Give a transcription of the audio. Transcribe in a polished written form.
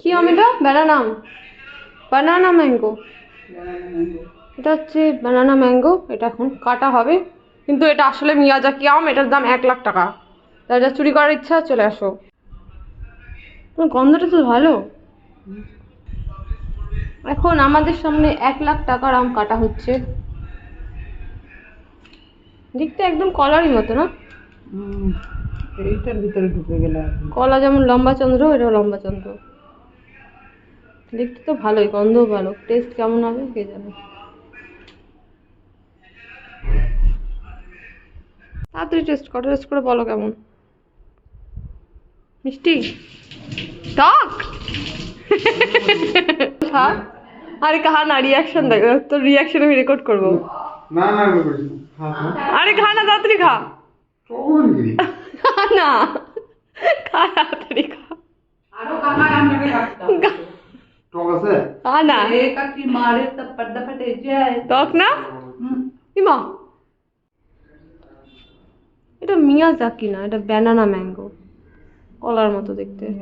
কি আম এটা? ব্যানানা, বানানা ম্যাঙ্গো। এটা হচ্ছে বানানা ম্যাঙ্গো। এটা এখন কাটা হবে, কিন্তু এটা আসলে মিয়াজাকি আম। এটার দাম 1 লাখ টাকা। যার যা চুরি করার ইচ্ছা চলে আসো। গন্ধটা তো ভালো। এখন আমাদের সামনে 1 লাখ টাকার আম কাটা হচ্ছে। দেখতে একদম কলারই মতো না? এইটার ভিতরে ঢুকে গেলে কলা যেমন লম্বা চন্দ্র, এটাও লম্বা চন্দ্র। দেখতে তো ভালোই, গন্ধও ভালো, টেস্ট কেমন হবে কে জানে। তাড়াতাড়ি টেস্ট করে বলো কেমন। মিষ্টি? টক? খা। আরে খা না, রিয়াকশন দেখ, তোর রিয়াকশন আমি রেকর্ড করবো। না না করিস না, আরে খা না, তাড়াতাড়ি খা। তখন খা না, খা তাড়াতাড়ি খা। আরো কামায় আমাকে রাখতাম টক আছে খা না। একা কি মারে তা পর্দা ফটে যায় টক না? ইমা, এটা মিয়াজাকি না, এটা ব্যানানা ম্যাঙ্গো, কলার মতো দেখতে।